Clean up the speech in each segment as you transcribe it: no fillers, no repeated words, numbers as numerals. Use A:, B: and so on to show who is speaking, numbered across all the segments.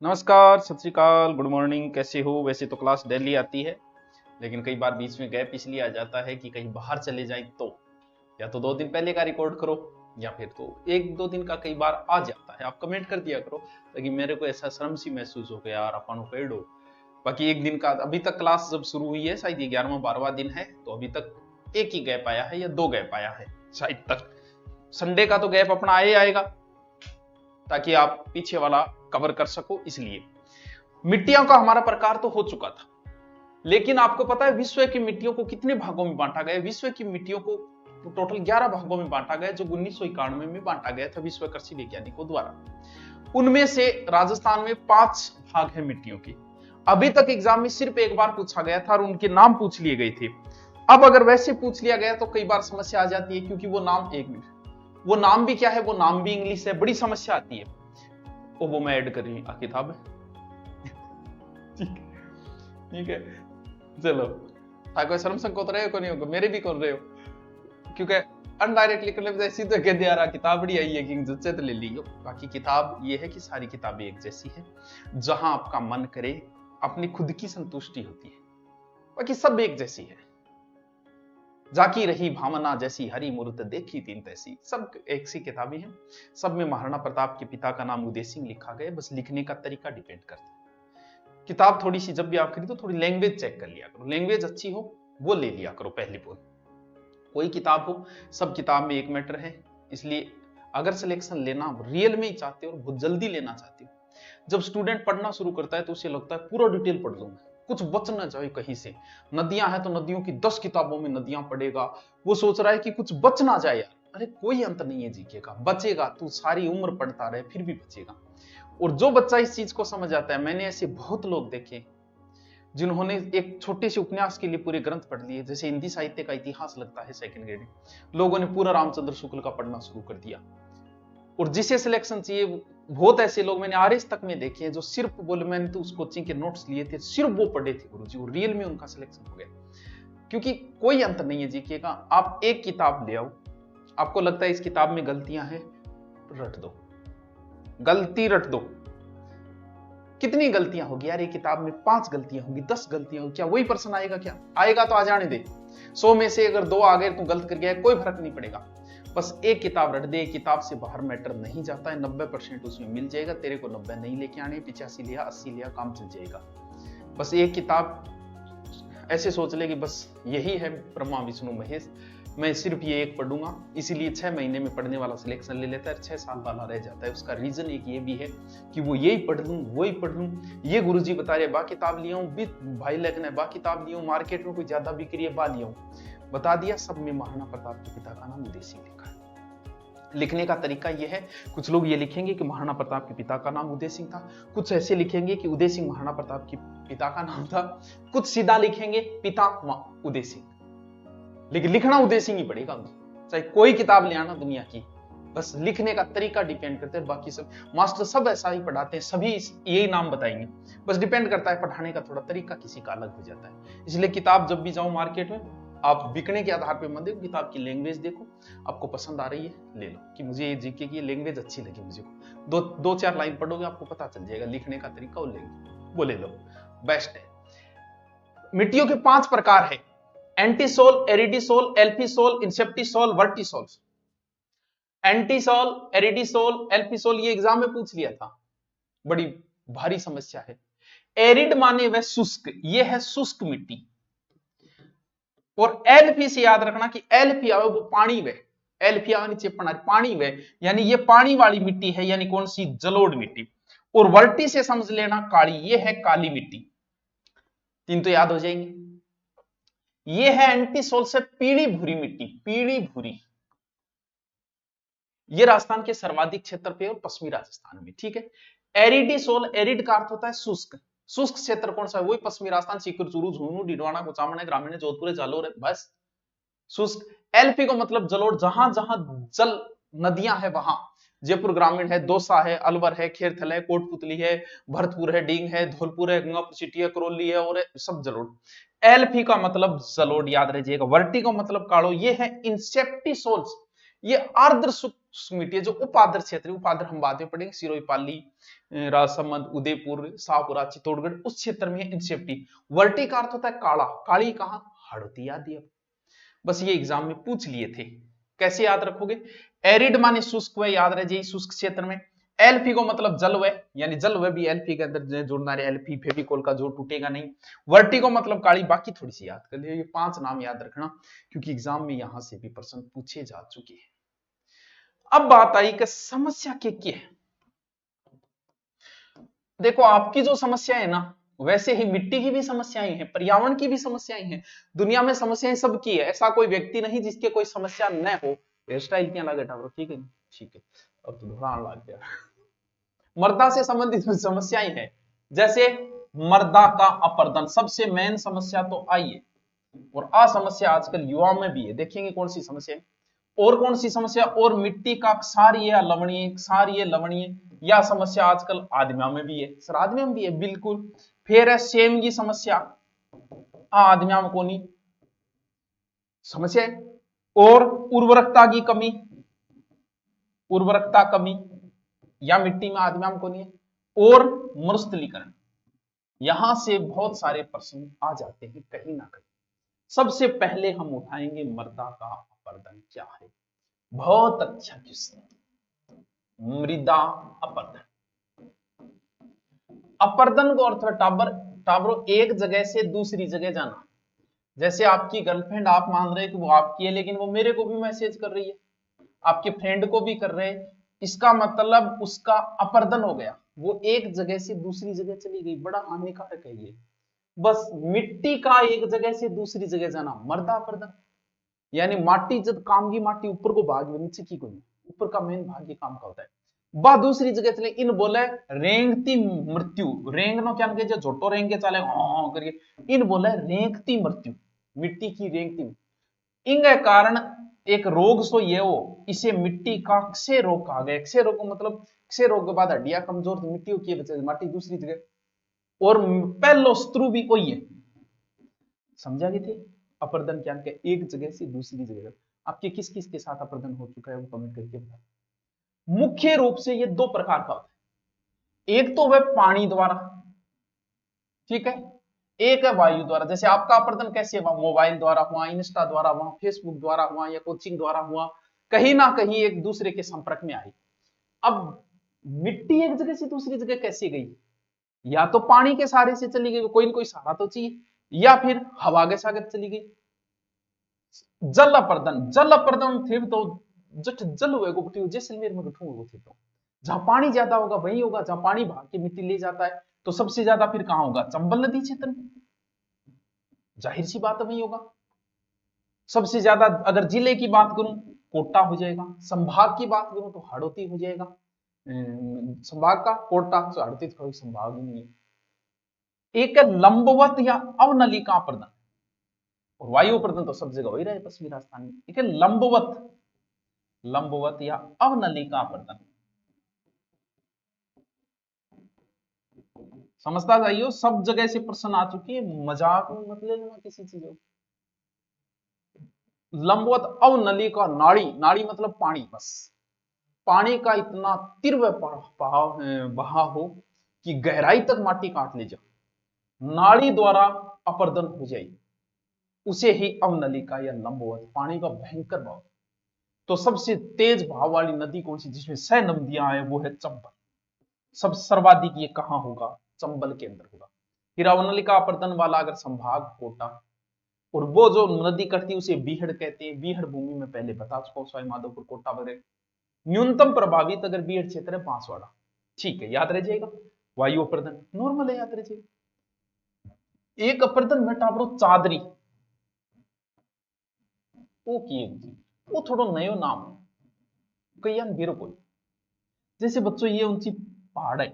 A: नमस्कार, सत श्री अकाल, गुड मॉर्निंग। कैसे हो? वैसे तो क्लास डेली आती है, लेकिन कई बार बीच में गैप इसलिए आ जाता है कि कहीं बाहर चले जाए तो या तो 2 दिन पहले का रिकॉर्ड करो या फिर तो 1-2 दिन का कई बार आ जाता है। आप कमेंट कर दिया करो ताकि मेरे को ऐसा शर्म सी महसूस हो गया यार अपन पेड़ हो। बाकी एक दिन का अभी तक क्लास जब शुरू हुई है, शायद ये 11वां-12वां दिन है, तो अभी तक एक ही गैप आया है या 2 गैप आया है शायद तक। संडे का तो गैप अपना आएगा ताकि आप पीछे वाला कवर कर सको। इसलिए मिट्टियों का हमारा प्रकार तो हो चुका था, लेकिन आपको पता है विश्व की मिट्टियों को कितने भागों में बांटा गया? विश्व की मिट्टियों को टोटल 11 भागों में बांटा गया, जो 1991 में बांटा गया था विश्व कृषि वैज्ञानिकों द्वारा। उनमें से राजस्थान में 5 भाग है मिट्टियों की। अभी तक एग्जाम में सिर्फ एक बार पूछा गया था और उनके नाम पूछ लिए गए थे। अब अगर वैसे पूछ लिया गया तो कई बार समस्या आ जाती है, क्योंकि वो नाम वो नाम भी क्या है, वो नाम भी इंग्लिश है, बड़ी समस्या आती है। वो मैं ऐड कर रही हूँ किताब है। ठीक है, चलो। कोई शर्म संकोच रहे हो को नहीं होगा, मेरे भी कर रहे हो, क्योंकि अनडायरेक्टली करने में सीधे कह दिया रहा किताब बड़ी आई है कि जच्चे तो ले लियो। बाकी किताब ये है कि सारी किताबें एक जैसी है, जहां आपका मन करे, अपनी खुद की संतुष्टि होती है, बाकी सब एक जैसी है। जाकी रही भावना जैसी, हरी मूर्त देखी तीन तैसी, सब एक सी किताबें हैं। सब में महाराणा प्रताप के पिता का नाम उदय सिंह लिखा गया, बस लिखने का तरीका डिपेंड करता है। किताब थोड़ी सी जब भी आप खरीदो थोड़ी लैंग्वेज चेक कर लिया करो, लैंग्वेज अच्छी हो वो ले लिया करो पहली बोल। कोई किताब हो, सब किताब में एक मैटर है। इसलिए अगर सिलेक्शन लेना रियल में ही चाहते हो और बहुत जल्दी लेना चाहते हो, जब स्टूडेंट पढ़ना शुरू करता है तो उसे लगता है पूरा डिटेल पढ़ लूं, कुछ बच ना जाए कहीं से। नदियां हैं तो नदियों की 10 किताबों में नदियां पढ़ेगा, वो सोच रहा है कि कुछ बच ना जाए यार। अरे कोई अंत नहीं है जीके का, बचेगा, तू सारी उम्र पढ़ता रहे फिर भी बचेगा। और जो बच्चा इस चीज को समझ आता है, मैंने ऐसे बहुत लोग देखे जिन्होंने एक छोटे से उपन्यास के लिए पूरे ग्रंथ पढ़ लिए। जैसे हिंदी साहित्य का इतिहास लगता है सेकंड ग्रेड में, लोगों ने पूरा रामचंद्र शुक्ल का पढ़ना शुरू कर दिया। और जिसे सिलेक्शन चाहिए, बहुत ऐसे लोग मैंने आरएस तक में देखे हैं जो सिर्फ बोले मैंने तो उस कोचिंग के नोट्स लिए थे, सिर्फ वो पढ़े थे गुरुजी, और रियल में उनका सिलेक्शन हो गया। क्योंकि कोई अंत नहीं है जीके का। आप एक किताब ले आओ, आपको लगता है इस किताब में गलतियां हैं, रट दो, गलती रट दो। कितनी गलतियां होगी यार, एक किताब में 5 गलतियां होगी, 10 गलतियां होगी, क्या वही पर्सन आएगा? क्या आएगा तो आ जाने दे। 100 में से अगर 2 आ गए तो गलत कर गया, कोई फर्क नहीं पड़ेगा। बस एक किताब रट दे, एक किताब से बाहर मैटर नहीं जाता है, 90% उसमें मिल जाएगा। तेरे को 90 नहीं लेके आने, 85 लिया, 80 लिया, काम चल जाएगा। बस एक किताब ऐसे सोच ले कि बस यही है ब्रह्मा विष्णु महेश, मैं सिर्फ ये एक पढ़ूंगा, इसीलिए 6 महीने में पढ़ने वाला सिलेक्शन ले लेता है, 6 साल वाला रह जाता है। उसका रीजन एक ये भी है कि वो यही पढ़ लूं, वही पढ़ लूं। ये गुरुजी बता रहे बा किताब लिया हूं, भाई लेकिन बा किताब लिया हूं, मार्केट में कोई ज्यादा बिक्री है बा लिया हूं, बता दिया। सब में महाराणा प्रताप के पिता का नाम उदय सिंह लिखा है। लिखने का तरीका यह है, कुछ लोग ये लिखेंगे कि महाराणा प्रताप के पिता का नाम उदय सिंह था, कुछ ऐसे लिखेंगे कि उदय सिंह महाराणा प्रताप के पिता का नाम था, कुछ सीधा लिखेंगे पिता उदय सिंह। लेकिन लिखना उदय सिंह ही पड़ेगा, चाहे कोई किताब ले आना दुनिया की, बस लिखने का तरीका डिपेंड करता है। बाकी सब मास्टर सब ऐसा ही पढ़ाते हैं, सभी यही नाम बताएंगे, बस डिपेंड करता है पढ़ाने का थोड़ा तरीका किसी का अलग हो जाता है। इसलिए किताब जब भी जाओ मार्केट में, आप बिकने के आधार पर मत देखो, किताब की लैंग्वेज देखो, आपको पसंद आ रही है ले लो, कि मुझे ये जीके की लैंग्वेज अच्छी लगी, मुझे को 2-4 लाइन पढ़ोगे आपको पता चल जाएगा लिखने का तरीका, और वो ले लो, बेस्ट है। मिट्टियों के 5 प्रकार है, एंटीसोल, एरिडीसोल, एल्फीसोल, इंसेप्टिसोल, वर्टिसोल। एंटीसोल, एरिडीसोल, एल्फीसोल ये एग्जाम में पूछ लिया था, बड़ी भारी समस्या है। एरिड माने वह शुष्क, ये है शुष्क मिट्टी। और एल्फी से याद रखना कि एल्फिया वो पानी वे, एल्फिया नीचे पानी वे, यानी ये पानी वाली मिट्टी है, यानी कौन सी? जलोढ़ मिट्टी। और वर्टी से समझ लेना काली, ये है काली मिट्टी। 3 तो याद हो जाएंगे। ये है एंटीसोल से पीली भूरी मिट्टी, पीली भूरी, ये राजस्थान के सर्वाधिक क्षेत्र पे और पश्चिमी राजस्थान में, ठीक है। एरिडीसोल, एरिड का अर्थ होता है शुष्क, शुष्क क्षेत्र कौन सा है? वही पश्चिमी राजस्थान, सीकर, चूरू, झुंझुनू, डिडवाना, कुचामन, ग्रामीण, जोधपुर, जालोर, बस शुष्क। एल्फी को मतलब जलोढ़, जहां जहां जल नदियां है वहां, जयपुर ग्रामीण है, दौसा है, अलवर है, खेरथल है, कोटपुतली है, भरतपुर है, डींग है, धौलपुर है, गंगापुर सिटी है, करौली है, और सब जलोढ़। एल्फी का मतलब जलोढ़, याद रखिएगा। वर्टी का मतलब कालो, ये है इंसेप्टिसोल्स, ये आर्द्र शुष्क मिट्टी है। जो उपाद्र क्षेत्र है, उपाद्र हम बाद में पढ़ेंगे, सिरोही, पाली, राजसमंद, उदयपुर, शाहपुरा, चित्तौड़गढ़, उस क्षेत्र में है इनसेप्टी। वर्टी का अर्थ होता है काला, काली कहां, हड़ौती आदि। बस ये एग्जाम में पूछ लिए थे, कैसे याद रखोगे? एरिड माने शुष्क व, याद रह जाए शुष्क क्षेत्र में। एल्फी को मतलब जलवय, यानी जलवय भी एल्फी के अंदर जोड़ना है, एल्फी फेविकोल का जोड़ टूटेगा नहीं। वर्टी को मतलब काली, बाकी थोड़ी सी याद कर लियो, ये 5 नाम याद रखना क्योंकि एग्जाम में यहां से भी प्रश्न पूछे जा चुके हैं। अब बात आई कि समस्या क्या है। देखो आपकी जो समस्या है ना, वैसे ही मिट्टी की भी समस्याएं हैं, पर्यावरण की भी समस्याएं हैं, दुनिया में समस्याएं सबकी है, ऐसा कोई व्यक्ति नहीं जिसके कोई समस्या न हो। हेयर स्टाइल क्या लगे टावर, ठीक है ठीक है, अब तो धुआं लग गया। मर्दा से संबंधित समस्याएं हैं, जैसे मर्दा का अपर्दन, सबसे मेन समस्या तो आई है, और आ समस्या आजकल युवाओं में भी है, देखेंगे कौन सी समस्या है। और कौन सी समस्या, और मिट्टी का क्षारीय लवणीय, क्षारीय लवणीय, यह समस्या आजकल आदमियों में भी है, सर आदमियों में भी है बिल्कुल। फिर है सेम की समस्या, आदमियों में कोनी समस्या है। और उर्वरकता की कमी, उर्वरकता कमी या मिट्टी में आदमियों में कोनी है। और मरुस्थलीकरण, यहां से बहुत सारे प्रश्न आ जाते हैं कहीं ना कहीं। सबसे पहले हम उठाएंगे मृदा का अपर्दन क्या है। बहुत अच्छा क्वेश्चन, मृदा अपर्दन। अपर्दन को अर्थ है टाबर, टाबरो एक जगह से दूसरी जगह जाना। जैसे आपकी गर्लफ्रेंड, आप मान रहे हैं कि वो आपकी है, लेकिन वो मेरे को भी मैसेज कर रही है, आपके फ्रेंड को भी कर रहे हैं, इसका मतलब उसका अपर्दन हो गया, वो एक जगह से दूसरी जगह चली गई, बड़ा हानिकारक है ये। बस मिट्टी का एक जगह से दूसरी जगह जाना, मृदा अपर्दन। यानी माटी जब काम की माटी ऊपर को भाग, नीचे की कोई, ऊपर का मेन भाग ये काम का होता है, बा दूसरी जगह चले। इन बोले रेंगती मृत्यु, रेंगनो क्या जो झोटो रेंग के चले करके, इन बोले रेंगती मृत्यु, मिट्टी की रेंगती। इनके कारण एक रोग सो ये हो, इसे मिट्टी का क्षय रोग कहा गया। क्षय रोग मतलब क्षय रोग के बाद हड्डियां कमजोर, मिट्टी की वजह से माटी दूसरी जगह। और पहलो शत्रु भी वही है, समझा गए थे। अपर्दन क्या है, एक जगह से दूसरी जगह। आपके किस किस के साथ अपर्दन हो चुका है वो कमेंट करके बताओ। मुख्य रूप से ये 2 प्रकार का होता है, एक तो वह पानी द्वारा, ठीक है, एक है वायु द्वारा। जैसे आपका अपर्दन कैसे हुआ, मोबाइल द्वारा हुआ, इंस्टा द्वारा हुआ, फेसबुक द्वारा हुआ, या कोचिंग द्वारा हुआ, कहीं ना कहीं एक दूसरे के संपर्क में आई। अब मिट्टी एक जगह से दूसरी जगह कैसे गई, या तो पानी के सहारे से चली गई, कोई ना कोई सहारा तो चाहिए, या फिर हवा के सागर चली गई। जल अपर्दन, जल अपर्दन थे तो जट जल हुए को जैसलमेर में गठू वो थे तो जहां पानी ज्यादा होगा वही होगा, जहां पानी भाग के मिट्टी ले जाता है, तो सबसे ज्यादा फिर कहां होगा, चंबल नदी क्षेत्र में, जाहिर सी बात है वही होगा। सबसे ज्यादा अगर जिले की बात करूं कोटा हो जाएगा, संभाग की बात करूं तो हड़ौती हो जाएगा। संभाग का कोटा तो हड़ौती तो कोई संभाग ही नहीं है। एक है लंबवत या अवनलिका अपर्दन, और वायु अपर्दन तो सब जगह हो ही रहा है पश्चिमी राजस्थान में। ठीक है, लंबवत, लंबवत या अवनलिका अपर्दन, समझता जाइए, सब जगह से प्रश्न आ चुके हैं, मजाक में मत ले लेना किसी चीज को। लंबवत अवनलिका, नाड़ी, नाड़ी मतलब पानी, बस पानी का इतना तीव्र बहाव हो कि गहराई तक माटी काट ले जाए, नाड़ी द्वारा अपर्दन हो जाए, उसे ही अवनलिका या लंबवत, पानी का भयंकर भाव। तो सबसे तेज भाव वाली नदी कौन सी, जिसमें 6 नदियां आए, वो है चंबल। सब सर्वाधिक ये कहां होगा, चंबल के अंदर होगा। फिर अवनलिका अपर्दन वाला अगर संभाग कोटा, और वो जो नदी कटती है उसे बीहड़ कहते हैं, बीहड़ भूमि में पहले बता चुका हूं, सवाई माधोपुर कोटा वगैरह। न्यूनतम प्रभावित अगर बीहड़ क्षेत्र है बांसवाड़ा, ठीक है याद रह जाएगा। वायु अपर्दन नॉर्मल है, याद रह जाएगा। एक अपर्दन में टापरो चादरी, वो किए वो थोड़ा नयो नाम है, कई बेरो कोई। जैसे बच्चों ये ऊंची पहाड़ है,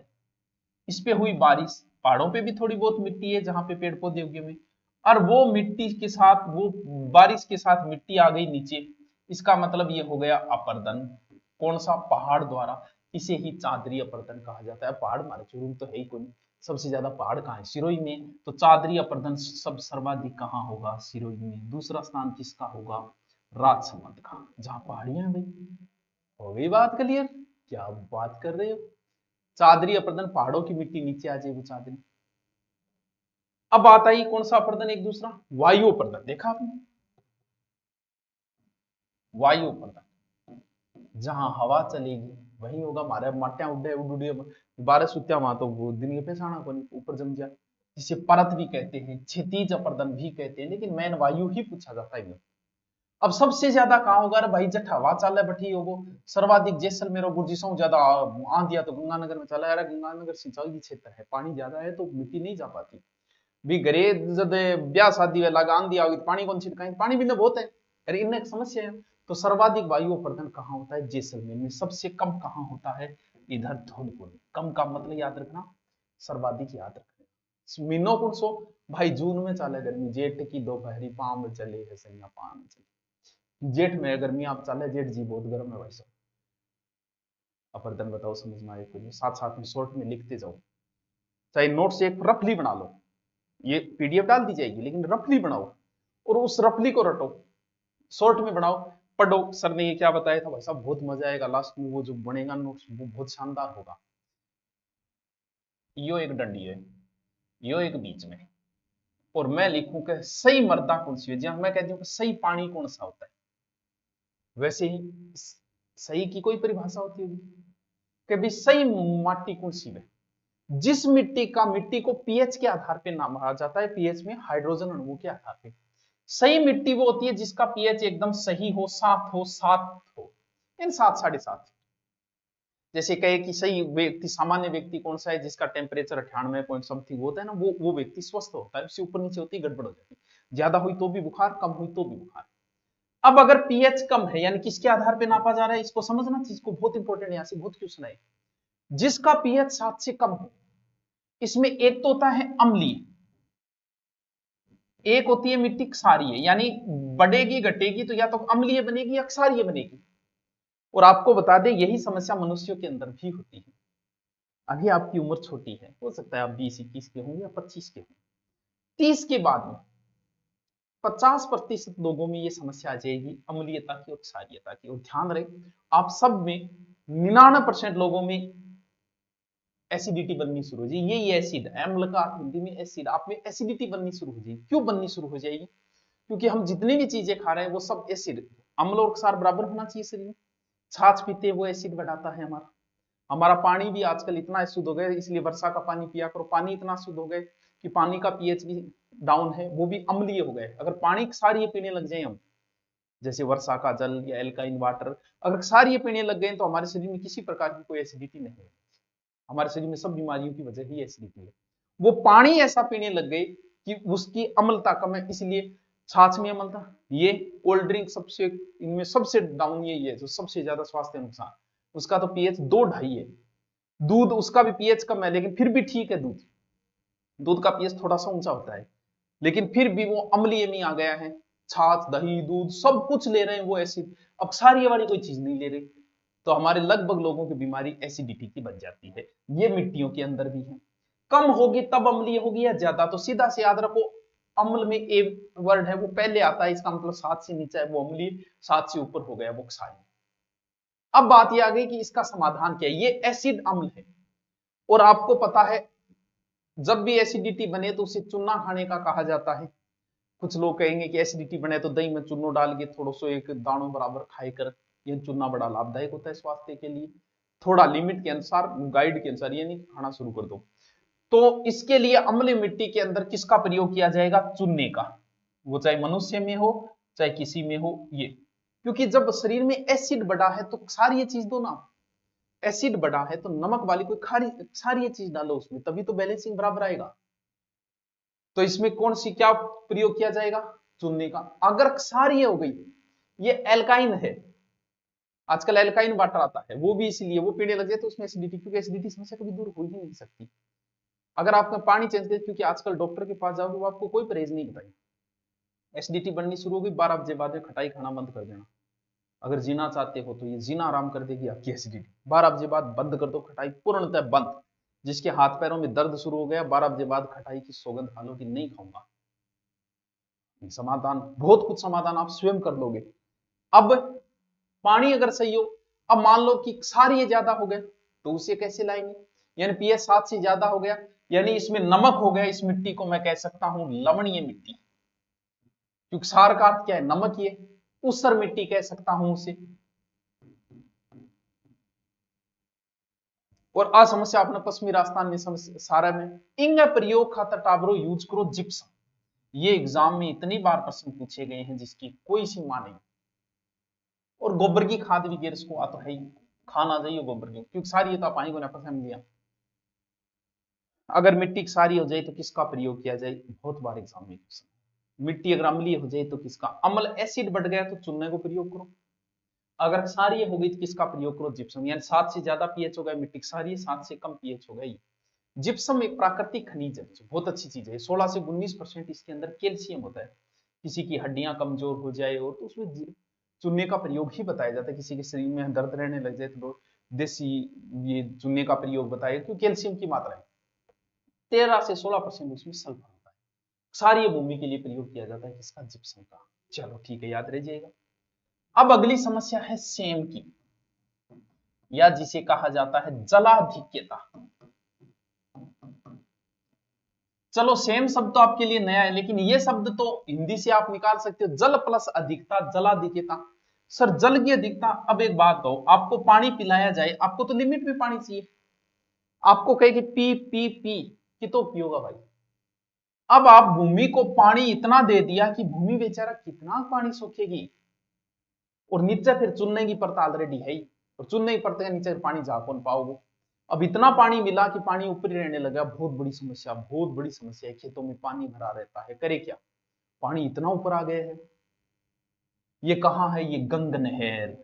A: इस पे हुई बारिश, पहाड़ों पे भी थोड़ी बहुत मिट्टी है जहां पे पेड़ पौधे उगे हुए, और वो मिट्टी के साथ, वो बारिश के साथ मिट्टी आ गई नीचे, इसका मतलब ये हो गया अपर्दन। कौन सा, पहाड़ द्वारा, इसे ही चादरी अपर्दन कहा जाता है। पहाड़ हमारे चुरूम तो है ही कोई, सबसे ज्यादा पहाड़ कहाँ है, सिरोही में, तो चादरी अपर्दन सब सर्वाधिक कहाँ होगा, सिरोही में। दूसरा स्थान किसका होगा, राजसमंद का, जहां पहाड़ियां हैं भाई। हो गई बात क्लियर? क्या बात कर रहे हो? चादरी अपर्दन, पहाड़ों की मिट्टी नीचे आ जाए वो चादरी। अब बात आई कौन सा अपर्दन, एक दूसरा वायु अपर्दन। देखा आपने? वायु अपर्दन, जहां हवा चलेगी वही होगा। मारे माट्या उड्डे उड़ 12 सुत्या वहां तो वो दिन के पेशाना को ऊपर जम जाए, जिसे परत भी कहते हैं, क्षितिज अपर्दन भी कहते हैं, लेकिन मैन वायु ही पूछा जाता है। अब सबसे ज्यादा कहा होगा? अरे भाई जट हवा चाले बठी होगो सर्वाधिक जैसलमेर और गुर्जिशों ज्यादा आंधिया तो गंगानगर में चला। यार गंगानगर सिंचाई क्षेत्र है, पानी ज्यादा है तो मिट्टी नहीं जा पाती भी। घरे जब ब्याह शादी में लगा आंधी आओगी तो पानी कौन छिड़काएंगे? पानी भी बहुत है। अरे इनमें एक समस्या है। तो सर्वाधिक वायु अपर्दन कहाँ होता है? जैसलमेर में। सबसे कम कहाँ होता है? इधर धौलपुर में। कम का मतलब याद रखना, सर्वाधिक याद रखना। मीनो कौन सो? भाई जून में चाले गर्मी, जेठ की दोपहरी पाम चले है सैया पाम चले। जेठ में गर्मी आप चाले, जेठ जी बहुत गर्म है भाई साहब। अपर्दन बताओ समझना है कुछ, साथ साथ में शॉर्ट में लिखते जाओ, चाहे नोट से एक रफली बना लो। ये पीडीएफ डाल दी जाएगी लेकिन रफली बनाओ और उस रफली को रटो, शॉर्ट में बनाओ, पढ़ो। सर ने ये क्या बताया था भाई साहब, बहुत मजा आएगा, लास्ट में वो जो बनेगा नोट्स वो बहुत शानदार होगा। यो एक डंडी है, यो एक बीच में, और मैं लिखूं कि सही मर्दा कौन सी है। जहां मैं कहती हूँ कि सही पानी कौन सा होता है, वैसे ही सही की कोई परिभाषा होती होगी कि भी सही माटी कौन सी है। जिस मिट्टी का, मिट्टी को पीएच के आधार पे नाम कहा जाता है, पीएच में हाइड्रोजन अणुओं के आधार पे। सही मिट्टी वो होती है जिसका पीएच एकदम सही हो, 7 हो, 7 हो, इन 7 7.5। जैसे कहे कि सही व्यक्ति, सामान्य व्यक्ति कौन सा है? जिसका टेम्परेचर 98 पॉइंट समथिंग होता है ना, वो व्यक्ति स्वस्थ होता है। उससे ऊपर नीचे होती है गड़बड़ हो जाती है। ज्यादा हुई तो भी बुखार, कम हुई तो भी बुखार। अब अगर पीएच कम है, यानी किसके आधार पे नापा जा रहा है, इसको समझना, चीज को बहुत इंपॉर्टेंट, यहां से बहुत क्वेश्चन है। जिसका पीएच 7 से कम हो, इसमें एक तो होता है अम्लीय, एक होती है मिट्टी क्षारीय, यानी बढ़ेगी घटेगी तो या तो अम्लीय बनेगी या क्षारीय बनेगी। और आपको बता दें यही समस्या मनुष्यों के अंदर भी होती है। अभी आपकी उम्र छोटी है, हो सकता है आप 20-21 के होंगे या 25 के होंगे, 30 के बाद में 50% लोगों में ये समस्या आ जाएगी, अम्लीयता की और क्षारीयता की। और ध्यान रहे, आप सब में 99% लोगों में एसिडिटी बननी शुरू हो जाएगी। ये एसिड, अम्ल का हिंदी में एसिड, आप में एसिडिटी बननी शुरू हो जाएगी। क्यों बननी शुरू हो जाएगी? क्योंकि हम जितनी भी चीजें खा रहे हैं वो सब एसिड, अम्ल और क्षार बराबर होना चाहिए शरीर में। छाछ पीते हैं वो एसिड बढ़ाता है हमारा। हमारा पानी भी आजकल इतना अशुद्ध हो गया, इसलिए वर्षा का पानी पिया करो। पानी इतना शुद्ध हो गया कि पानी का पीएच भी डाउन है, वो भी अम्लीय हो गए। अगर पानी क्षारीय पीने लग जाए हम, जैसे वर्षा का जल या एल्काइन वाटर, अगर क्षारीय पीने लग गए तो हमारे शरीर में किसी प्रकार की कोई एसिडिटी नहीं है। हमारे शरीर में सब बीमारियों की वजह ही एसिडिटी है। वो पानी ऐसा पीने लग गए कि उसकी अम्लता कम है, इसलिए छाछ में अम्लता। ये कोल्ड ड्रिंक सबसे, इनमें सबसे डाउन यही है जो सबसे ज्यादा स्वास्थ्य नुकसान। उसका तो पीएच 2-2.5 है। दूध, उसका भी पीएच कम है लेकिन फिर भी ठीक है। दूध, दूध का पीएच थोड़ा सा ऊंचा होता है लेकिन फिर भी वो अम्लीय में आ गया है। छाछ, दही, दूध सब कुछ ले रहे हैं वो एसिड, अब क्षारीय वाली कोई चीज नहीं ले रहे, तो हमारे लगभग लोगों की बीमारी एसिडिटी की बन जाती है। ये मिट्टियों के अंदर भी है। कम होगी तब अम्लीय होगी या ज्यादा, तो सीधा से याद रखो, अम्ल में ए वर्ड है वो पहले आता है, इसका मतलब 7 से नीचे है वो अम्लीय, 7 से ऊपर हो गया वो क्षारीय। अब बात ये आ गई कि इसका समाधान क्या है। ये एसिड अम्ल है और आपको पता है जब भी एसिडिटी बने तो उसे चूना खाने का कहा जाता है। कुछ लोग कहेंगे कि एसिडिटी बने तो दही में चूनो डाल के थोड़ा सा एक दानों बराबर खाए कर, यह चूना बड़ा लाभदायक होता है स्वास्थ्य के लिए। थोड़ा लिमिट के अनुसार, गाइड के अनुसार, ये नहीं खाना शुरू कर दो। तो इसके लिए अम्लीय मिट्टी के अंदर किसका प्रयोग किया जाएगा? चूने का। वो चाहे मनुष्य में हो चाहे किसी में हो, ये क्योंकि जब शरीर में एसिड बढ़ा है तो क्षारीय चीज दो ना। एसिड बढ़ा है तो नमक वाली कोई क्षारीय चीज डालो उसमें, तभी तो बैलेंसिंग बराबर आएगा। तो इसमें कौन सी, क्या प्रयोग किया जाएगा? चुनने का। अगर क्षारीय हो गई, ये एल्काइन है, आजकल एल्काइन वाटर आता है, वो भी इसलिए वो पीने लग जाए तो उसमें एसिडिटी, क्योंकि एसिडिटी समस्या कभी दूर हो ही नहीं सकती। अगर आपका पानी चेंज करें, क्योंकि आजकल डॉक्टर के पास जाओगे वो आपको कोई परहेज नहीं बताएंगे। एसिडिटी बननी शुरू होगी, 12 बजे बाद में खटाई खाना बंद कर देना। अगर जीना चाहते हो तो ये जीना आराम कर देगी आपकी एसिडिटी। 12 बजे बाद बंद कर दो, खटाई पूर्णतः बंद। जिसके हाथ पैरों में दर्द शुरू हो गया, 12 बजे बाद खटाई की सौगंध खा लो कि नहीं खाऊंगा। समाधान, बहुत कुछ समाधान आप स्वयं कर लोगे। अब पानी अगर सही हो, अब मान लो कि क्षार ये ज्यादा हो गया तो उसे कैसे लाएंगे, यानी पीएच 7 से ज्यादा हो गया, यानी इसमें नमक हो गया, इस मिट्टी को मैं कह सकता हूं लवणीय मिट्टी, क्योंकि क्षार का अर्थ क्या है, नमक, ये ऊसर मिट्टी कह सकता हूं उसे। और आ समस्या अपने पश्चिमी राजस्थान में सारा में इंग प्रयोग खातर टाबरो यूज करो जिप्सम। ये एग्जाम में इतनी बार प्रश्न पूछे गए हैं जिसकी कोई सीमा नहीं। और गोबर की खाद भी गेर को आ तो है ही, खाना चाहिए गोबर की, क्योंकि सारी तो पानी को ना पसंद लिया। अगर मिट्टी सारी हो जाए तो किसका प्रयोग किया जाए, बहुत बार एग्जाम में क्वेश्चन। मिट्टी अगर अम्लीय हो जाए तो किसका, अम्ल एसिड बढ़ गया तो चूने को प्रयोग करो। अगर क्षारीय हो गई तो किसका प्रयोग करो, जिप्सम, यानी 7 से ज्यादा पीएच हो गया मिट्टी क्षारीय, 7 से कम पीएच हो गई। जिप्सम एक प्राकृतिक खनिज है, बहुत अच्छी चीज है। 16 से 19% इसके अंदर कैल्शियम होता है। किसी की हड्डियां कमजोर हो जाए और तो उसमें चूने का प्रयोग ही बताया जाता है। किसी के शरीर में दर्द रहने लग जाए तो देसी ये चूने का प्रयोग बताया, क्योंकि कैल्शियम की मात्रा है। 13 से 16% उसमें सल्फर होता है। क्षारीय भूमि के लिए प्रयोग किया जाता है किसका, जिप्सम का। चलो ठीक है, याद रहिएगा। अब अगली समस्या है सेम की, या जिसे कहा जाता है जलाधिक्यता। चलो सेम शब्द तो आपके लिए नया है, लेकिन ये शब्द तो हिंदी से आप निकाल सकते हो, जल प्लस अधिकता, जलाधिक्यता। सर जल की अधिकता, अब एक बात कहो, आपको पानी पिलाया जाए, आपको तो लिमिट में पानी चाहिए। आपको कहे कि पी पी पी कि तो पियोगा भाई। अब आप भूमि को पानी इतना दे दिया कि भूमि बेचारा कितना पानी सोखेगी। और नीचे फिर चुनने की परत ऑलरेडी है ही, और चुनने की परत के नीचे पानी जा कौन पाओगे। अब इतना पानी मिला कि पानी ऊपर ही रहने लगा, बहुत बड़ी समस्या, बहुत बड़ी समस्या है। खेतों में पानी भरा रहता है, करे क्या, पानी इतना ऊपर आ गया है। ये कहां है, ये गंग नहर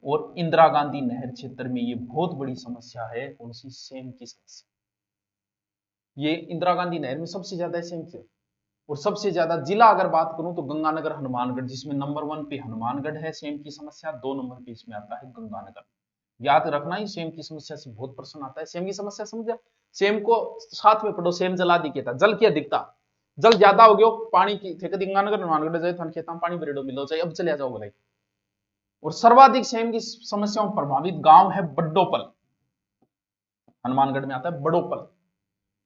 A: और इंदिरा गांधी नहर क्षेत्र में ये बहुत बड़ी समस्या है। कौन सी, सेम की समस्या। ये इंदिरा गांधी नहर में सबसे ज्यादा सेम की, और सबसे ज्यादा जिला अगर बात करूं तो गंगानगर हनुमानगढ़, जिसमें नंबर 1 पे हनुमानगढ़ है सेम की समस्या, 2 नंबर पे इसमें आता है गंगानगर। याद रखना ही, सेम की समस्या से बहुत प्रश्न आता है। सेम की समस्या समझ, सेम को साथ में पढ़ो। सेम जलाधिक्यता, जल की अधिकता, जल ज्यादा हो गयो, पानी की थे गंगानगर हनुमानगढ़ जाए थान खेता में पानी बरेडो मिलो चाहिए, अब चले जाओ भाई। और सर्वाधिक सेम की समस्याओं प्रभावित गांव है बड्डोपल, हनुमानगढ़ में आता है बड़ोपल।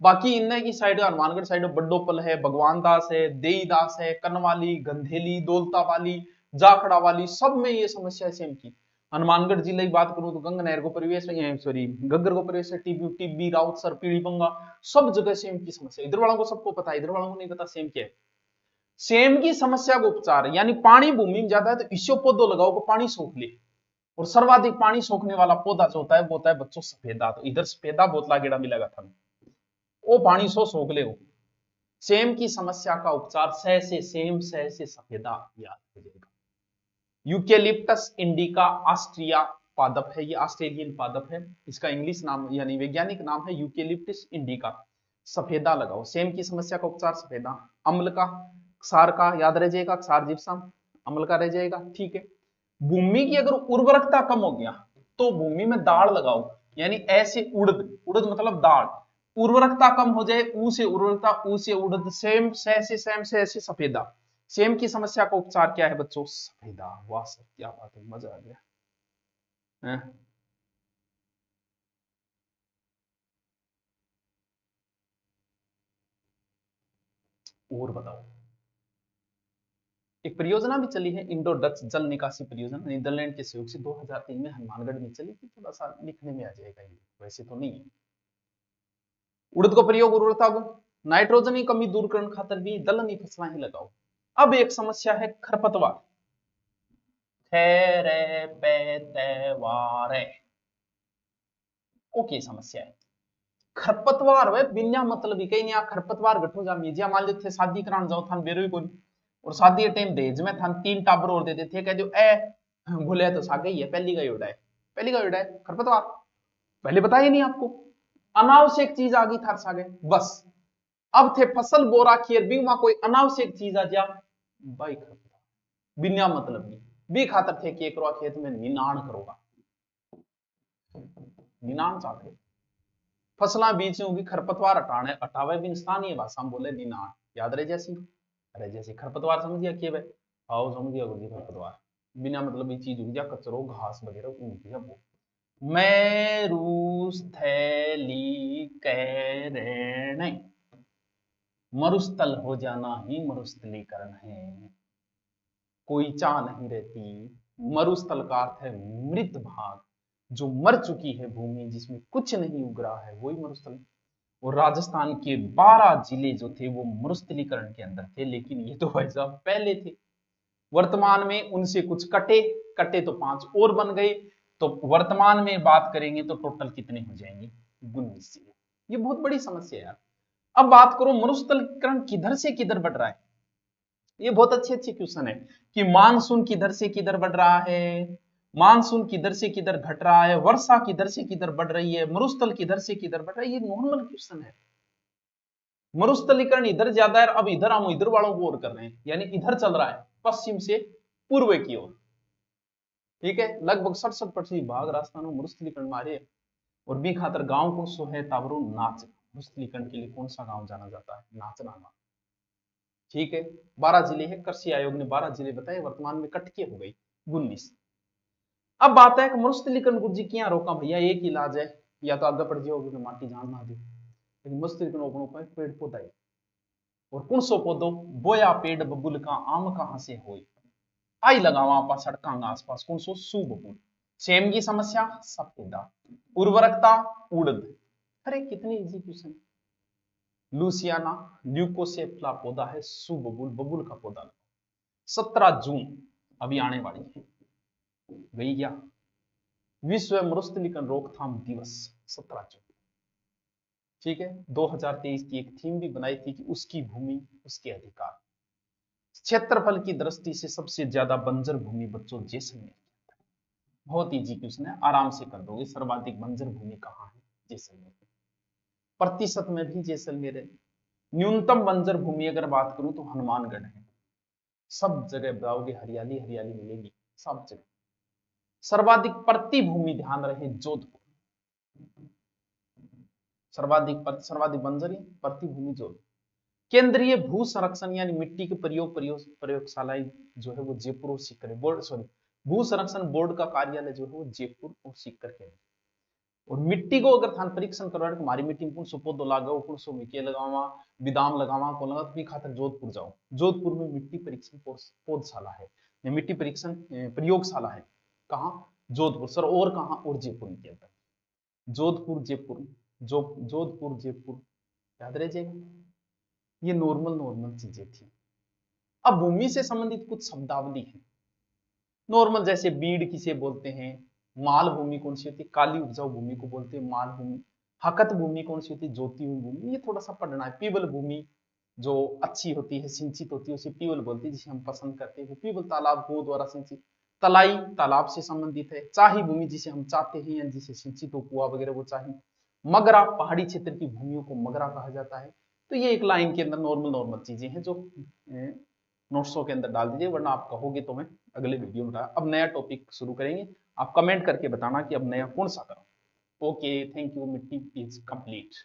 A: बाकी इनने की साइड, हनुमानगढ़ साइड बड्डोपल है, भगवान दास है, देईदास है, कनवाली, गंधेली, दौलता वाली, जाखड़ा वाली, सब में ये समस्या है सेम की। हनुमानगढ़ जिले की बात करूं तो गंग नहर को परिवेश, सॉरी गग्गर को परिवेश है, टिब्बी, राउतसर, पीड़ीबंगा, सब जगह सेम की समस्या। इधर वालों को सबको पता है, इधर वालों को नहीं पता सेम क्या है। सेम की समस्या को उपचार, यानी पानी भूमि में ज्यादा है तो इससे पौधो लगाओ को पानी सोख ले। और सर्वाधिक पानी सोखने वाला पौधा जो होता है वो होता है बच्चों सफेदा। तो इधर सफेदा बोतला गेड़ा मिलेगा था, वो पानी सो सोख ले। सेम की समस्या का उपचार सह से सेम, सह से सफेदा, याद रखिएगा। यूकेलिप्टस इंडिका ऑस्ट्रिया पादप है, ये ऑस्ट्रेलियन पादप है। इसका इंग्लिश नाम यानी वैज्ञानिक नाम है यूकेलिप्टस इंडिका। सफेदा लगाओ, सेम की समस्या का उपचार सफेदा। अम्ल का, क्षार का, याद रह जाएगा, क्षार जिप्सम, अम्ल का रह जाएगा, ठीक है। भूमि की अगर उर्वरकता कम हो गया तो भूमि में दाढ़ लगाओ, यानी ऐसे उड़द, उड़द मतलब दाढ़। उर्वरकता कम हो जाए, ऊ से उर्वरकता, ऊ से उड़द, सेम, सह से सेम, सह से सफेदा। सेम की समस्या का उपचार क्या है बच्चों, सफेदा। वाह सर क्या बात है, मजा आ गया है? और बताओ, एक परियोजना भी चली है, इंडो डच जल निकासी परियोजना, नीदरलैंड के सहयोग से 2003 में हनुमानगढ़ में चली थी। थोड़ा सा लिखने में आ जाएगा, वैसे तो नहीं है। उड़द को प्रयोग उर्वरता को, नाइट्रोजन की कमी दूर करने खातर भी दलहनी फसलें ही लगाओ। अब एक समस्या है खरपतवार, ठहरे पैतवारे, ओके समस्या है। खरपतवार वे बिना मतलब ही कहीं नहीं, खरपतवार गठो जा मीजिया मान लो थे शादी कराने जाओ थान बेरो ही कोनी, और शादी के टाइम दहेज में थान 3 टाबर और देते थे, कह जो ए भूले तो सागे ही है, पहली का योड़ा है, पहली का योड़ा है खरपतवार। पहले बताया नहीं आपको, अनावश्यक चीज आ गई थार सागे बस। अब थे फसल बोरा खेर भी वहां कोई अनावश्यक चीज आ जा भाई, खरपतवार बिना मतलब की भी खातर थे कि एक खेत में निनाण करोगा, निनाण चाहते फसला बीच में होगी, खरपतवार हटाने हटावे भी स्थानीय भाषा में बोले निनाण, याद रहे जैसी। अरे जैसे खरपतवार समझ गया कि भाई, आओ समझ गया गुरुजी खरपतवार। बिना मतलब ये चीज उग गया, कचरो घास वगैरह उग गया वो। मरुस्थलीकरण, मरुस्थल हो जाना ही मरुस्थलीकरण है। कोई चाह नहीं रहती। मरुस्थल का अर्थ है मृत भाग, जो मर चुकी है भूमि, जिसमें कुछ नहीं उग रहा है, वही मरुस्थल। और राजस्थान के 12 जिले जो थे वो मरुस्थलीकरण के अंदर थे, लेकिन ये तो भाई साहब पहले थे। वर्तमान में उनसे कुछ कटे, कटे तो 5 और बन गए, तो वर्तमान में बात करेंगे तो टोटल कितने हो जाएंगे, 19 जिले। ये बहुत बड़ी समस्या है यार। अब बात करो मरुस्थलीकरण किधर से किधर बढ़ रहा है। ये बहुत अच्छे क्वेश्चन है कि मानसून किधर से किधर बढ़ रहा है, मानसून किधर से किधर घट रहा है, वर्षा किधर से किधर बढ़ रही है, मरुस्थल किधर से किधर बढ़ रहा है। ये नॉर्मल क्वेश्चन है। मरुस्थलीकरण इधर ज्यादा है, अब इधर हम इधर वालों को और कर रहे हैं, यानी इधर चल रहा है पश्चिम से पूर्व की ओर। ठीक है, लगभग 67% भाग राजस्थान में मरुस्थलीकरण मारे। और बी खातर गांव को सो है तावरो नाच। मरुस्थलीकरण के लिए कौन सा गांव जाना जाता है, नाचना गांव। ठीक है, 12 जिले हैं, कृषि आयोग ने 12 जिले बताए, वर्तमान में कट के हो गई 19। अब बात है कि मरुस्थलीकरण को जी क्या रोका भैया, एक इलाज है, या तो आगे पड़ जाओगे तो माटी जान ना दे, लेकिन मरुस्थलीकरण रोकने उपाय पेड़ पौधा है। और कौन सो पौधो, बोया पेड़ बबुल का आम कहां से होए, आई लगावा आपा सड़का आसपास, कौन सो सू बबुल। सेम की समस्या सफेदा, उर्वरकता उड़द। अरे कितनी इजी क्वेश्चन। लूसियाना ल्यूकोसेफला पौधा है, सू बबुल, बबुल का पौधा। 17 जून अभी आने वाली है, गई क्या, विश्व मरुस्थलीकरण रोकथाम दिवस 17 जून। ठीक है, 2023 की एक थीम भी बनाई थी कि उसकी भूमि उसके अधिकार। क्षेत्रफल की दृष्टि से सबसे ज्यादा बंजर भूमि बच्चों जैसलमेर। बहुत इजी क्वेश्चन है, आराम से कर दोगे। सर्वाधिक बंजर भूमि कहाँ है, जैसलमेर। प्रतिशत में भी जैसलमेर है। न्यूनतम बंजर भूमि अगर बात करूं तो हनुमानगढ़ है। सब जगह बताओगे हरियाली हरियाली मिलेगी, सब जगह। सर्वाधिक प्रति भूमि ध्यान रहे जोधपुर। सर्वाधिक बंजर प्रतिभूमि जोधपुर। केंद्रीय भू संरक्षण यानी मिट्टी के प्रयोगशालाएं जो है वो जयपुर और सीकर बोर्ड, सॉरी, भू संरक्षण बोर्ड का कार्यालय जो है वो जयपुर और सीकर के। और मिट्टी को अगर थान परीक्षण करवाए तो हमारी मिट्टी में कौन सो पौधो लगाओ, कौन सो मिके लगावा, विदाम लगावा को लगा, तो भी खातर जोधपुर जाओ। जोधपुर में मिट्टी परीक्षण पौधशाला है, मिट्टी परीक्षण प्रयोगशाला है। कहाँ, जोधपुर सर, और कहाँ, और जयपुर के अंदर। जोधपुर जयपुर, जोधपुर जयपुर, याद रह जाएगा। ये नॉर्मल नॉर्मल चीजें थी। अब भूमि से संबंधित कुछ शब्दावली है नॉर्मल, जैसे बीड़ किसे बोलते हैं, माल भूमि कौन सी होती है, काली उपजाऊ भूमि को बोलते हैं माल भूमि। हकत भूमि कौन सी होती है, जोती हुई भूमि, ये थोड़ा सा पढ़ना है। पीवल भूमि जो अच्छी होती है, सिंचित होती है, उसे पीवल बोलती है, जिसे हम पसंद करते हैं। वो पीवल तालाब गो द्वारा सिंचित। तलाई तालाब से संबंधित है। चाही भूमि जिसे हम चाहते हैं या जिसे सिंचित हो, कुआ वगैरह, वो चाही। मगरा पहाड़ी क्षेत्र की भूमियों को मगरा कहा जाता है। तो ये एक लाइन के अंदर नॉर्मल नॉर्मल चीजें हैं जो नोट्सों के अंदर डाल दीजिए, वरना आप कहोगे तो मैं अगले वीडियो में। अब नया टॉपिक शुरू करेंगे, आप कमेंट करके बताना कि अब नया कौन सा करो। ओके, थैंक यू, मिट्टी इज कंप्लीट।